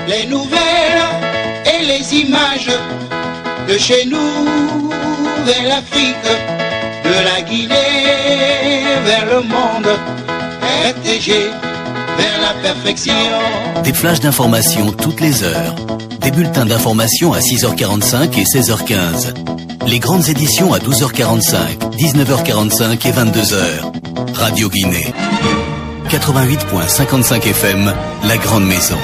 les nouvelles et les images de chez nous vers l'Afrique, de la Guinée vers le monde, RTG vers la perfection. Des flashs d'information toutes les heures. Des bulletins d'information à 6h45 et 16h15. Les grandes éditions à 12h45, 19h45 et 22h. Radio Guinée. 88.55 FM, La Grande Maison.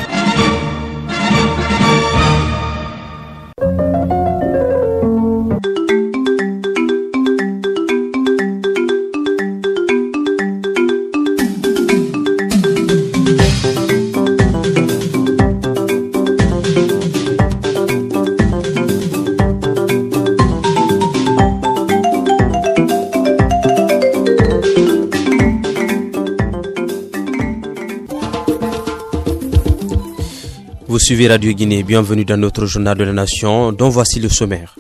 Vous suivez Radio Guinée, bienvenue dans notre journal de la nation, dont voici le sommaire.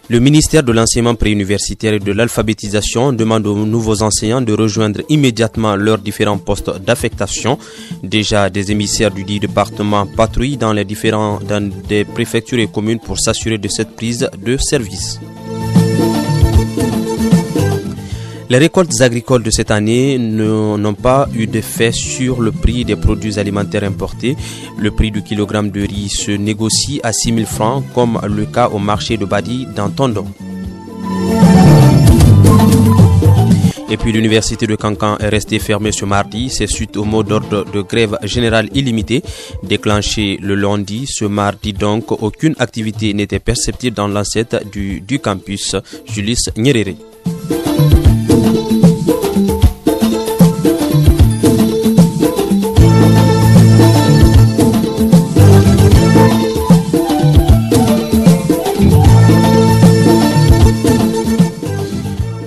Le ministère de l'enseignement préuniversitaire et de l'alphabétisation demande aux nouveaux enseignants de rejoindre immédiatement leurs différents postes d'affectation. Déjà, des émissaires du dit département patrouillent dans des préfectures et communes pour s'assurer de cette prise de service. Les récoltes agricoles de cette année n'ont pas eu d'effet sur le prix des produits alimentaires importés. Le prix du kilogramme de riz se négocie à 6 000 francs, comme le cas au marché de Badi dans Tondon. Et puis l'université de Kankan est restée fermée ce mardi. C'est suite au mot d'ordre de grève générale illimitée déclenché le lundi. Ce mardi donc, aucune activité n'était perceptible dans l'enceinte du campus Julius Nyerere.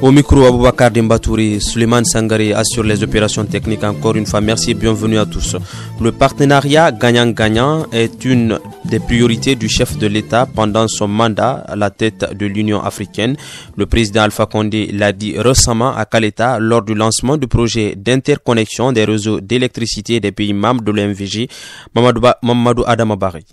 Au micro, Aboubakar Dembatouri, Suleiman Sangaré assure les opérations techniques. Encore une fois, merci et bienvenue à tous. Le partenariat gagnant-gagnant est une des priorités du chef de l'État pendant son mandat à la tête de l'Union africaine. Le président Alpha Condé l'a dit récemment à Caleta lors du lancement du projet d'interconnexion des réseaux d'électricité des pays membres de l'MVG, Mamadou Adamabari.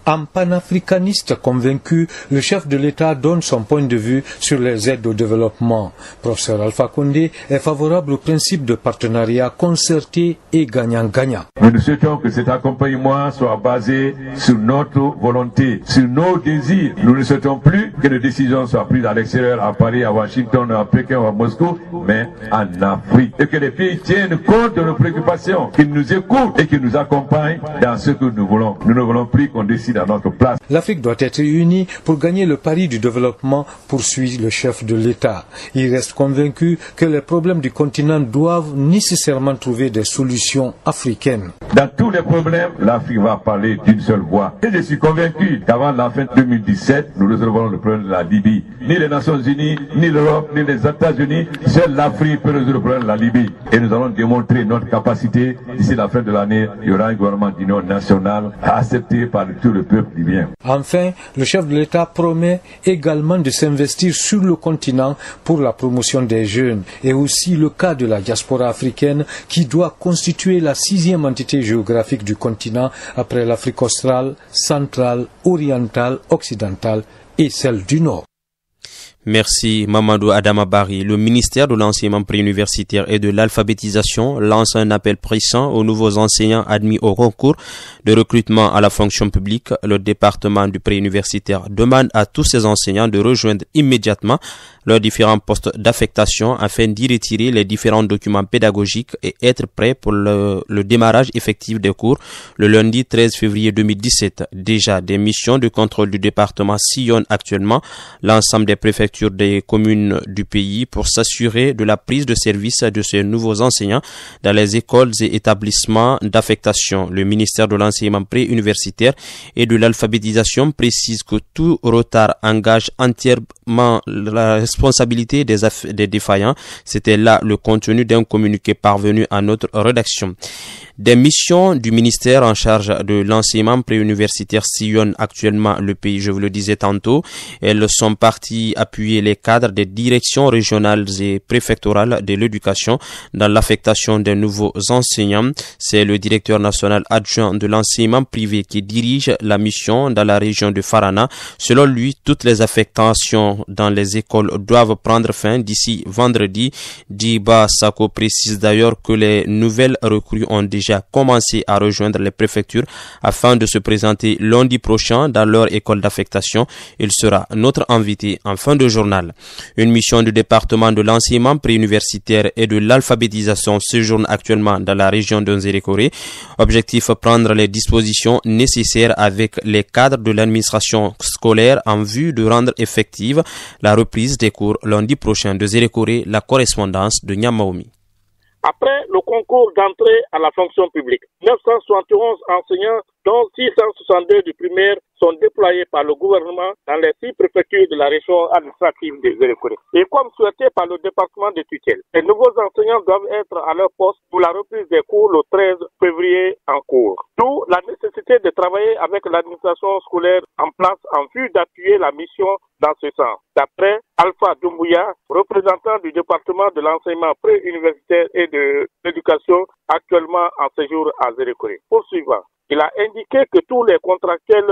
Un panafricaniste convaincu, le chef de l'État donne son point de vue sur les aides au développement. Professeur Alpha Condé est favorable au principe de partenariat concerté et gagnant-gagnant. Nous souhaitons que cet accompagnement soit basé sur notre volonté, sur nos désirs. Nous ne souhaitons plus que les décisions soient prises à l'extérieur, à Paris, à Washington, à Pékin ou à Moscou, mais en Afrique. Et que les pays tiennent compte de nos préoccupations, qu'ils nous écoutent et qu'ils nous accompagnent dans ce que nous voulons. Nous ne voulons plus qu'on décide à notre place. L'Afrique doit être unie pour gagner le pari du développement, poursuit le chef de l'État. Il reste convaincu que les problèmes du continent doivent nécessairement trouver des solutions africaines. Dans tous les problèmes, l'Afrique va parler d'une seule voix. Et je suis convaincu qu'avant la fin de 2017, nous résolverons le problème de la Libye. Ni les Nations Unies, ni l'Europe, ni les États-Unis, seule l'Afrique peut résoudre le problème de la Libye. Et nous allons démontrer notre capacité. D'ici la fin de l'année, il y aura un gouvernement d'union nationale accepté par tout le peuple libyen. Enfin, le chef de l'État promet également de s'investir sur le continent pour la promotion des jeunes et aussi le cas de la diaspora africaine qui doit constituer la 6e entité géographique du continent après l'Afrique australe, centrale, orientale, occidentale et celle du Nord. Merci Mamadou Adamabari. Le ministère de l'enseignement préuniversitaire et de l'alphabétisation lance un appel pressant aux nouveaux enseignants admis au concours de recrutement à la fonction publique. Le département du préuniversitaire demande à tous ces enseignants de rejoindre immédiatement leurs différents postes d'affectation afin d'y retirer les différents documents pédagogiques et être prêts pour le démarrage effectif des cours le lundi 13 février 2017. Déjà, des missions de contrôle du département sillonnent actuellement l'ensemble des préfectures des communes du pays pour s'assurer de la prise de service de ces nouveaux enseignants dans les écoles et établissements d'affectation. Le ministère de l'enseignement préuniversitaire et de l'alphabétisation précise que tout retard engage entièrement la responsabilité des défaillants. C'était là le contenu d'un communiqué parvenu à notre rédaction. Des missions du ministère en charge de l'enseignement préuniversitaire sillonnent actuellement le pays, je vous le disais tantôt. Elles sont parties appuyer appuyer les cadres des directions régionales et préfectorales de l'éducation dans l'affectation des nouveaux enseignants. C'est le directeur national adjoint de l'enseignement privé qui dirige la mission dans la région de Farana. Selon lui, toutes les affectations dans les écoles doivent prendre fin d'ici vendredi. Diba Sako précise d'ailleurs que les nouvelles recrues ont déjà commencé à rejoindre les préfectures afin de se présenter lundi prochain dans leur école d'affectation. Il sera notre invité en fin de journal. Une mission du département de l'enseignement préuniversitaire et de l'alphabétisation séjourne actuellement dans la région de Nzerekore. Objectif, prendre les dispositions nécessaires avec les cadres de l'administration scolaire en vue de rendre effective la reprise des cours lundi prochain. De Nzerekore, la correspondance de Nyamaoumi. Après le concours d'entrée à la fonction publique, 971 enseignants, dont 662 du primaire, sont déployés par le gouvernement dans les 6 préfectures de la région administrative de Nzerekore. Et comme souhaité par le département de tutelle, les nouveaux enseignants doivent être à leur poste pour la reprise des cours le 13 février en cours. D'où la nécessité de travailler avec l'administration scolaire en place en vue d'appuyer la mission dans ce sens. D'après Alpha Doumbouya, représentant du département de l'enseignement préuniversitaire et de l'éducation actuellement en séjour à Nzerekore. Poursuivant, il a indiqué que tous les contractuels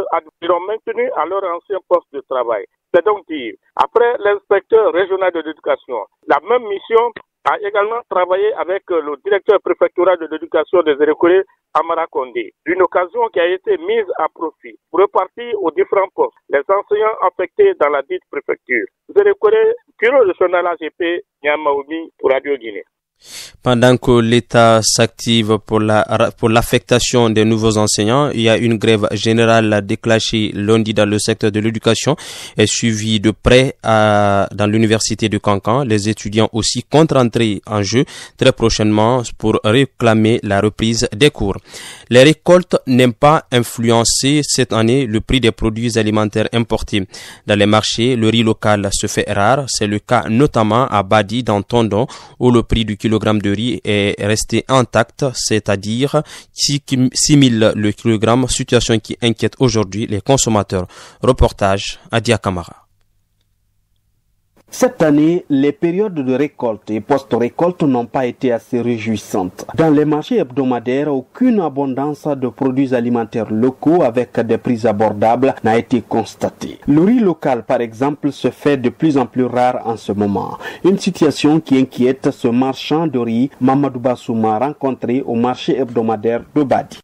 seront maintenus à leur ancien poste de travail. C'est donc dire, après l'inspecteur régional de l'éducation, la même mission a également travaillé avec le directeur préfectoral de l'éducation de Nzerekore, Amara Kondé, une occasion qui a été mise à profit pour repartir aux différents postes les enseignants affectés dans la dite préfecture. Nzerekore, bureau régional AGP, Nyamaoumi pour Radio Guinée. Pendant que l'État s'active pour l'affectation des nouveaux enseignants, il y a une grève générale déclenchée lundi dans le secteur de l'éducation et suivie de près dans l'université de Kankan. Les étudiants aussi comptent rentrer en jeu très prochainement pour réclamer la reprise des cours. Les récoltes n'aiment pas influencer cette année le prix des produits alimentaires importés. Dans les marchés, le riz local se fait rare. C'est le cas notamment à Badi dans Tondon où le prix du kilogramme de riz est resté intact, c'est-à-dire 6 000 le kilogramme, situation qui inquiète aujourd'hui les consommateurs. Reportage Adia Kamara. Cette année, les périodes de récolte et post-récolte n'ont pas été assez réjouissantes. Dans les marchés hebdomadaires, aucune abondance de produits alimentaires locaux avec des prix abordables n'a été constatée. Le riz local, par exemple, se fait de plus en plus rare en ce moment. Une situation qui inquiète ce marchand de riz, Mamadou Bassouma, rencontré au marché hebdomadaire de Badi.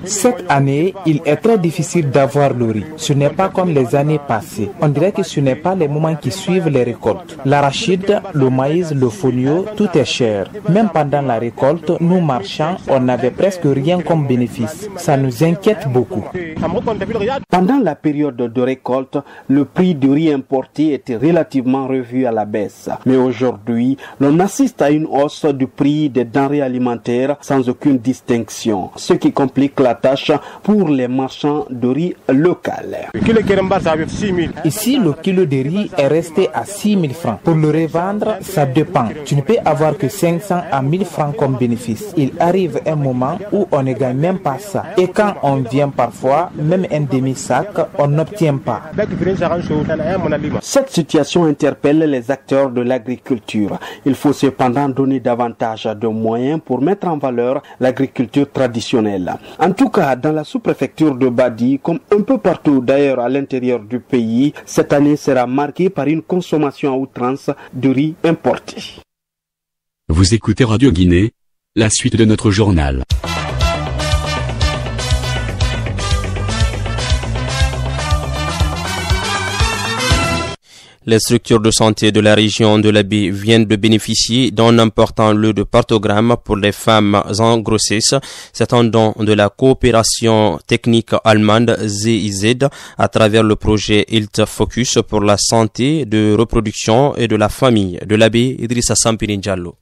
Cette année, il est très difficile d'avoir le riz. Ce n'est pas comme les années passées. On dirait que ce n'est pas les moments qui suivent les récoltes. L'arachide, le maïs, le folio, tout est cher. Même pendant la récolte, nous marchands, on n'avait presque rien comme bénéfice. Ça nous inquiète beaucoup. Pendant la période de récolte, le prix du riz importé était relativement revu à la baisse. Mais aujourd'hui, l'on assiste à une hausse du prix des denrées alimentaires sans aucune distinction, ce qui complique la tâche pour les marchands de riz local. Ici, le kilo de riz est resté à 6 000 francs. Pour le revendre, ça dépend. Tu ne peux avoir que 500 à 1000 francs comme bénéfice. Il arrive un moment où on ne gagne même pas ça. Et quand on vient parfois, même un demi-sac, on n'obtient pas. Cette situation interpelle les acteurs de l'agriculture. Il faut cependant donner davantage de moyens pour mettre en valeur l'agriculture traditionnelle. En tout cas, dans la sous-préfecture de Badi, comme un peu partout d'ailleurs à l'intérieur du pays, cette année sera marquée par une consommation à outrance de riz importé. Vous écoutez Radio Guinée, la suite de notre journal. Les structures de santé de la région de la baie viennent de bénéficier d'un important lot de partogrammes pour les femmes en grossesse. C'est un don de la coopération technique allemande GIZ à travers le projet Health Focus pour la santé de reproduction et de la famille de la baie Idrissa Sampirin Diallo.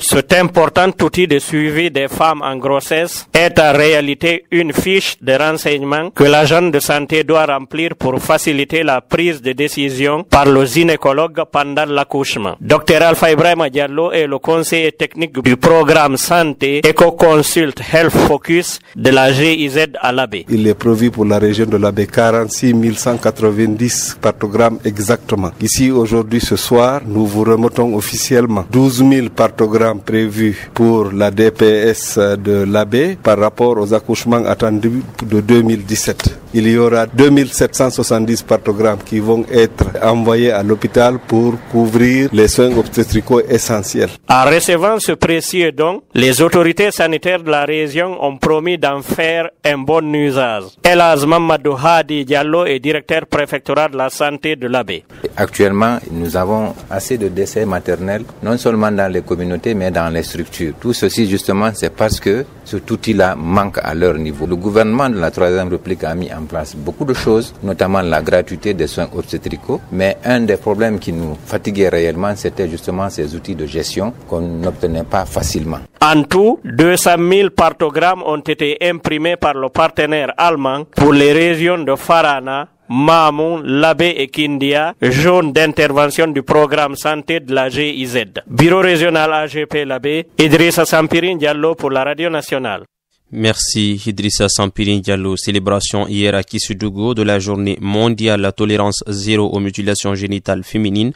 Cet important outil de suivi des femmes en grossesse est en réalité une fiche de renseignement que l'agent de santé doit remplir pour faciliter la prise de décision par le gynécologue pendant l'accouchement. Dr Alpha Ibrahima Diallo est le conseiller technique du programme santé EcoConsult Health Focus de la GIZ à l'Abbé. Il est prévu pour la région de l'Abbé 46 190 partogrammes exactement. Ici aujourd'hui ce soir, nous vous remettons officiellement 12 000 partogrammes prévus pour la DPS de l'Abbé par rapport aux accouchements attendus de 2017. Il y aura 2770 partogrammes qui vont être envoyés à l'hôpital pour couvrir les soins obstétricaux essentiels. En recevant ce précieux don, les autorités sanitaires de la région ont promis d'en faire un bon usage. Elaz Mamadou Hadi Diallo est directeur préfectoral de la santé de l'Abbé. Actuellement, nous avons assez de décès maternels, non seulement dans les communautés, mais dans les structures. Tout ceci, justement, c'est parce que cet outil-là manque à leur niveau. Le gouvernement de la Troisième République a mis en place beaucoup de choses, notamment la gratuité des soins obstétricaux. Mais un des problèmes qui nous fatiguait réellement, c'était justement ces outils de gestion qu'on n'obtenait pas facilement. En tout, 200 000 partogrammes ont été imprimés par le partenaire allemand pour les régions de Farana, Mamoun, l'Abbé et Kindia, zone d'intervention du programme santé de la GIZ. Bureau régional AGP l'Abbé, Idrissa Sampirin Diallo pour la radio nationale. Merci Idrissa Sampirin Diallo. Célébration hier à Kisudougou de la journée mondiale à tolérance zéro aux mutilations génitales féminines,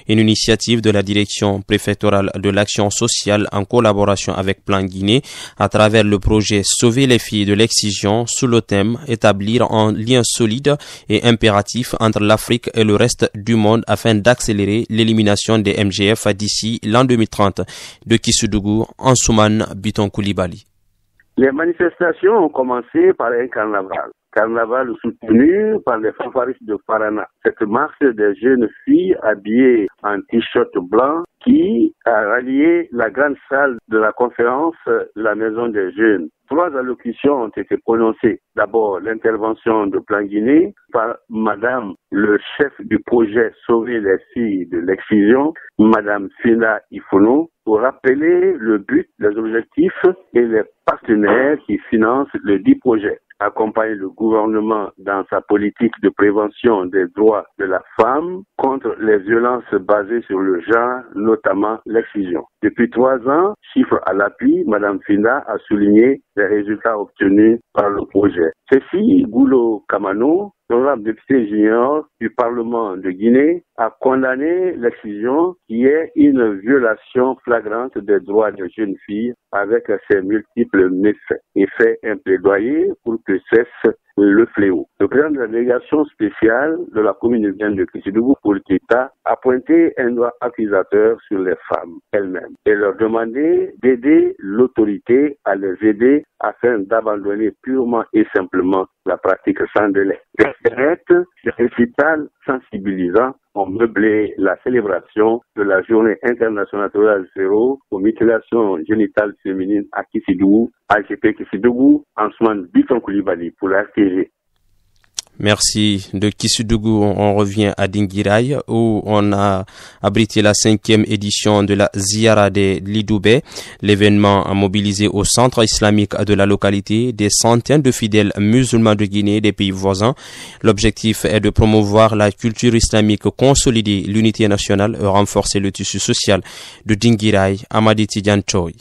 une initiative de la direction préfectorale de l'action sociale en collaboration avec Plan Guinée à travers le projet Sauver les filles de l'excision sous le thème établir un lien solide et impératif entre l'Afrique et le reste du monde afin d'accélérer l'élimination des MGF d'ici l'an 2030. De Kisudougou, Ansouman Biton Koulibaly. Les manifestations ont commencé par un carnaval soutenu par les fanfaristes de Farana. Cette marche des jeunes filles habillées en t-shirt blanc qui a rallié la grande salle de la conférence de la Maison des Jeunes. 3 allocutions ont été prononcées. D'abord, l'intervention de Plan Guinée par Madame le chef du projet Sauver les filles de l'excision, Madame Fina Ifono, pour rappeler le but, les objectifs et les partenaires qui financent les 10 projets. Accompagne le gouvernement dans sa politique de prévention des droits de la femme contre les violences basées sur le genre, notamment l'excision. Depuis 3 ans, chiffre à l'appui, Madame Fina a souligné les résultats obtenus par le projet. Ceci, Goulo Kamano, honorable député junior du Parlement de Guinée, a condamné l'excision qui est une violation flagrante des droits des jeunes filles avec ses multiples méfaits et fait un plaidoyer pour que cesse le fléau. Le président de la délégation spéciale de la commune urbaine de Kisudougou pour l'État a pointé un doigt accusateur sur les femmes elles-mêmes et leur demandé d'aider l'autorité à les aider afin d'abandonner purement et simplement la pratique sans délai. Les récitals sensibilisants ont meublé la célébration de la journée internationale tolérance zéro aux mutilations génitales féminines à Kisudougou, AGP Kisudougou, Ansouman Biton Koulibaly pour la RTG. Merci. De Kisudougou, on revient à Dinguiraye où on a abrité la 5e édition de la Ziara de Lidoubé. L'événement a mobilisé au centre islamique de la localité des centaines de fidèles musulmans de Guinée et des pays voisins. L'objectif est de promouvoir la culture islamique, consolider l'unité nationale et renforcer le tissu social. De Dinguiraye, Amadi Tidiane Choy.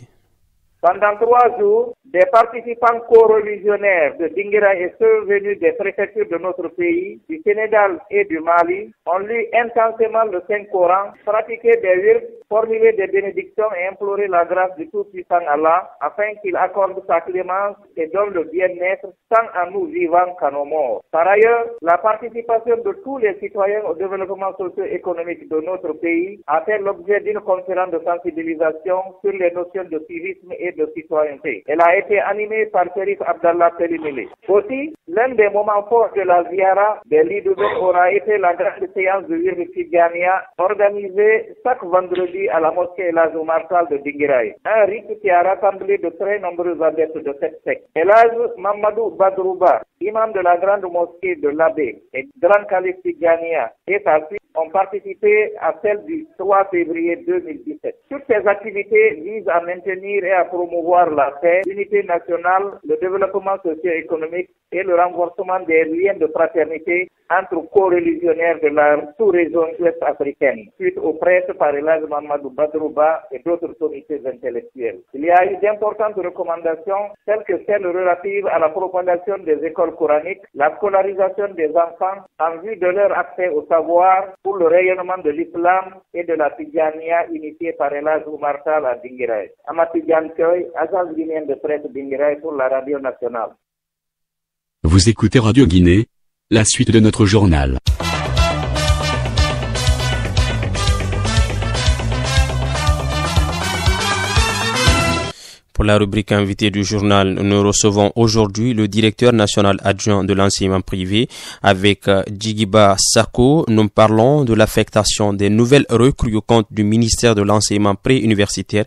Pendant 3 jours, des participants co-religionnaires de Dinguiraye et ceux venus des préfectures de notre pays, du Sénégal et du Mali, ont lu intensément le Saint-Coran, pratiqué des virdes, formulé des bénédictions et imploré la grâce du Tout-Puissant Allah afin qu'il accorde sa clémence et donne le bien-être tant à nous vivants qu'à nos morts. Par ailleurs, la participation de tous les citoyens au développement socio-économique de notre pays a fait l'objet d'une conférence de sensibilisation sur les notions de civisme et de citoyenneté. Elle a été animé par Sherif Abdallah Pelimile. Aussi, l'un des moments forts de la Ziara de Lidoubé aura été la grande séance de Virde Tidjania organisée chaque vendredi à la mosquée Elhadj Oumar Tall de Dinguiraye. Un rite qui a rassemblé de très nombreux adeptes de cette secte. Elhadj Mamadou Badrouba, imam de la grande mosquée de l'Abbé et grand calife Tidjania, et sa fille ont participé à celle du 3 février 2017. Toutes ces activités visent à maintenir et à promouvoir la paix, l'unité nationale, le développement socio-économique et le renforcement des liens de fraternité entre co-religionnaires de la sous-région ouest-africaine, suite aux prêtres par Elhadji Mahamadou Badrouba et d'autres comités intellectuels. Il y a eu d'importantes recommandations, telles que celles relatives à la propagation des écoles coraniques, la scolarisation des enfants en vue de leur accès au savoir pour le rayonnement de l'islam et de la Tidjania initiée par Elhadji Oumar Tall à Dinguiraye. Amath Tidiane Thioye, agence guinéenne de presse Dinguiraye pour la radio nationale. Vous écoutez Radio Guinée, la suite de notre journal. Pour la rubrique invité du journal, nous recevons aujourd'hui le directeur national adjoint de l'enseignement privé avec Djigiba Sako. Nous parlons de l'affectation des nouvelles recrues au compte du ministère de l'enseignement préuniversitaire.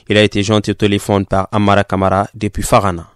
Il a été joint au téléphone par Amara Kamara depuis Farana.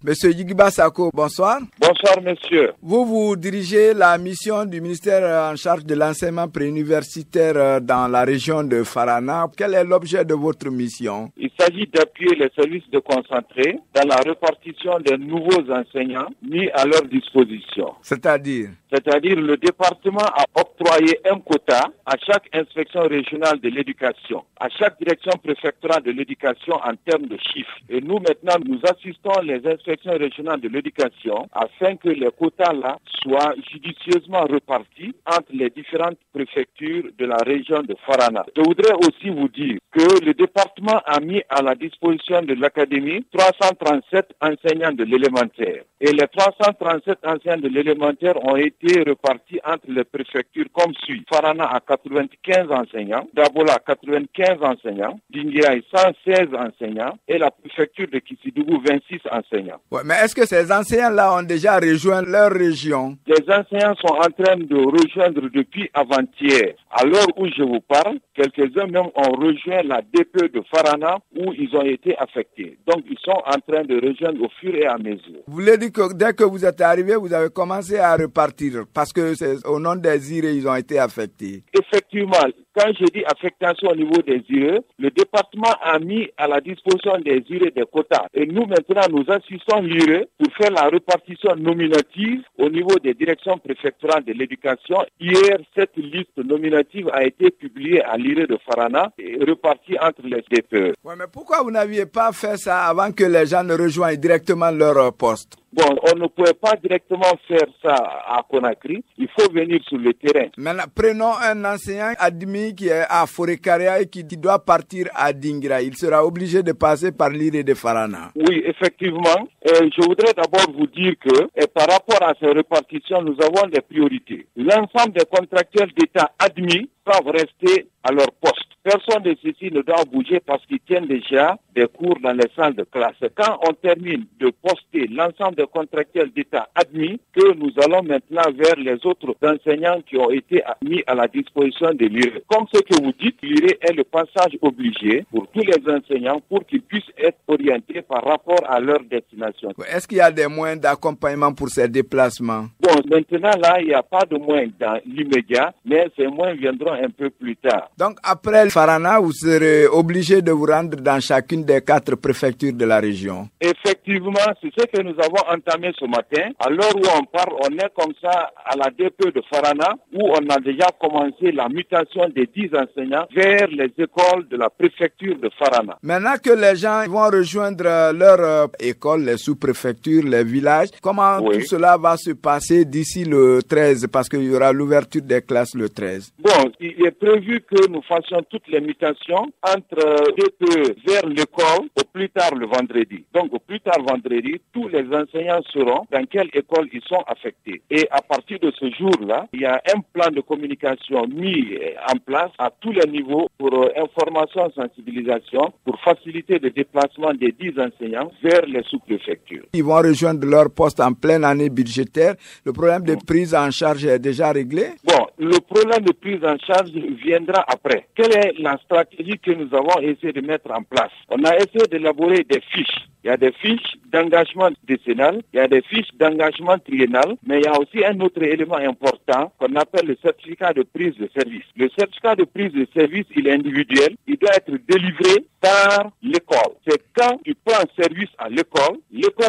Monsieur Djigiba Sako, bonsoir. Bonsoir, monsieur. Vous dirigez la mission du ministère en charge de l'enseignement préuniversitaire dans la région de Farana. Quel est l'objet de votre mission? Il s'agit d'appuyer les services de concentré dans la répartition des nouveaux enseignants mis à leur disposition. C'est-à-dire, le département a octroyé un quota à chaque inspection régionale de l'éducation, à chaque direction préfectorale de l'éducation en termes de chiffres. Et nous, maintenant, nous assistons les inspections régionales de l'éducation afin que les quotas-là soient judicieusement repartis entre les différentes préfectures de la région de Farana. Je voudrais aussi vous dire que le département a mis à la disposition de l'académie 337 enseignants de l'élémentaire. Et les 337 enseignants de l'élémentaire ont été repartis entre les préfectures comme suit. Farana a 95 enseignants, Dabola 95 enseignants, Dinguiraye 116 enseignants et la préfecture de Kissidougou 26 enseignants. Ouais, mais est-ce que ces enseignants-là ont déjà rejoint leur région? Les enseignants sont en train de rejoindre depuis avant-hier. À l'heure où je vous parle, quelques-uns même ont rejoint la DPE de Farana où ils ont été affectés. Donc ils sont en train de rejoindre au fur et à mesure. Vous voulez dire que dès que vous êtes arrivé, vous avez commencé à repartir parce que c'est au nom des IRE, ils ont été affectés. Effectivement, quand je dis affectation au niveau des IRE, le département a mis à la disposition des IRE des quotas. Et nous maintenant, nous assistons l'IRE pour faire la répartition nominative au niveau des directions préfectorales de l'éducation. Hier, cette liste nominative a été publiée à l'IRE de Farana et répartie entre les DPE. Ouais, mais pourquoi vous n'aviez pas fait ça avant que les gens ne rejoignent directement leur poste? Bon, on ne pouvait pas directement faire ça à Conakry. Il faut venir sur le terrain. Maintenant, prenons un enseignant admis qui est à Forécaria et qui doit partir à Dinguiraye. Il sera obligé de passer par l'île de Farana. Oui, effectivement. Je voudrais d'abord vous dire que par rapport à ces répartitions, nous avons des priorités. L'ensemble des contractuels d'État admis doivent rester à leur poste. Personne de ceux-ci ne doit bouger parce qu'ils tiennent déjà des cours dans les salles de classe. Quand on termine de poster l'ensemble des contractuels d'État admis, que nous allons maintenant vers les autres enseignants qui ont été mis à la disposition de l'IRE. Comme ce que vous dites, l'IRE est le passage obligé pour tous les enseignants pour qu'ils puissent être orientés par rapport à leur destination. Est-ce qu'il y a des moyens d'accompagnement pour ces déplacements? Bon, maintenant là, il n'y a pas de moyens dans l'immédiat, mais ces moyens viendront un peu plus tard. Donc après Farana, vous serez obligé de vous rendre dans chacune des 4 préfectures de la région. Effectivement, c'est ce que nous avons entamé ce matin. À l'heure où on parle, on est comme ça à la DPE de Farana, où on a déjà commencé la mutation des 10 enseignants vers les écoles de la préfecture de Farana. Maintenant que les gens vont rejoindre leur école, les sous-préfectures, les villages, comment tout cela va se passer d'ici le 13, parce qu'il y aura l'ouverture des classes le 13? Bon, il est prévu que nous fassions toutes les mutations entre DPE vers l'école au plus tard le vendredi. Donc au plus tard vendredi, tous les enseignants sauront dans quelle école ils sont affectés. Et à partir de ce jour-là, il y a un plan de communication mis en place à tous les niveaux pour information, sensibilisation, pour faciliter le déplacement des 10 enseignants vers les sous-préfectures. Ils vont rejoindre leur poste en pleine année budgétaire. Le problème de prise en charge est déjà réglé? Bon, le problème de prise en charge viendra après. Quelle est la stratégie que nous avons essayé de mettre en place? On a essayé d'élaborer des fiches Il y a des fiches d'engagement décennal, il y a des fiches d'engagement triennal, mais il y a aussi un autre élément important qu'on appelle le certificat de prise de service. Le certificat de prise de service, il est individuel, il doit être délivré par l'école. C'est quand tu prends service à l'école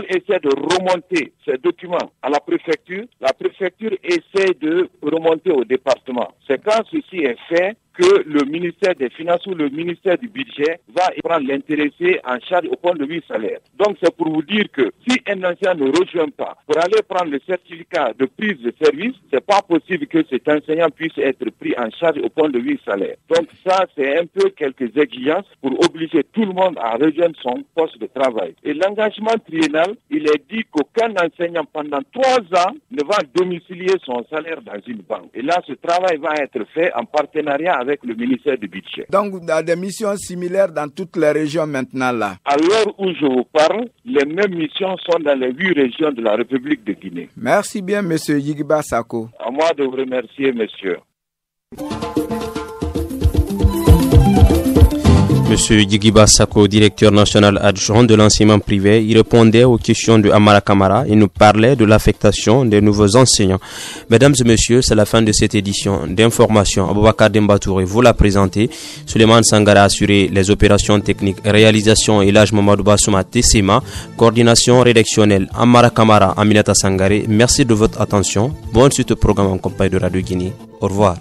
essaie de remonter ces documents à la préfecture essaie de remonter au département. C'est quand ceci est fait que le ministère des Finances ou le ministère du Budget va prendre l'intéressé en charge au point de vue salaire. Donc c'est pour vous dire que si un enseignant ne rejoint pas pour aller prendre le certificat de prise de service, c'est pas possible que cet enseignant puisse être pris en charge au point de vue salaire. Donc ça, c'est un peu quelques exigences pour obliger tout le monde à rejoindre son poste de travail. Et l'engagement triennal, il est dit qu'aucun enseignant pendant 3 ans ne va domicilier son salaire dans une banque. Et là, ce travail va être fait en partenariat avec le ministère du Budget. Donc, il y a des missions similaires dans toutes les régions maintenant là. À l'heure où je vous parle, les mêmes missions sont dans les 8 régions de la République de Guinée. Merci bien, monsieur Yigiba Sako. À moi de vous remercier, monsieur. Monsieur Yigiba Sako, directeur national adjoint de l'enseignement privé, il répondait aux questions de Amara Kamara et nous parlait de l'affectation des nouveaux enseignants. Mesdames et messieurs, c'est la fin de cette édition d'information. Aboubakar Dembatouré vous l'a présenté. Suleiman Sangara a assuré les opérations techniques, réalisation et Elhaj Mamadou Bassouma Tessema, coordination rédactionnelle Amara Kamara, Aminata Sangaré. Merci de votre attention. Bonne suite au programme en compagnie de Radio Guinée. Au revoir.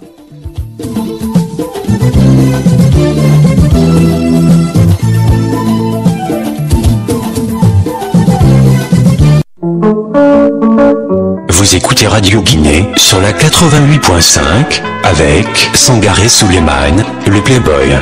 Vous écoutez Radio Guinée sur la 88.5 avec Sangaré Souleymane, le Playboy.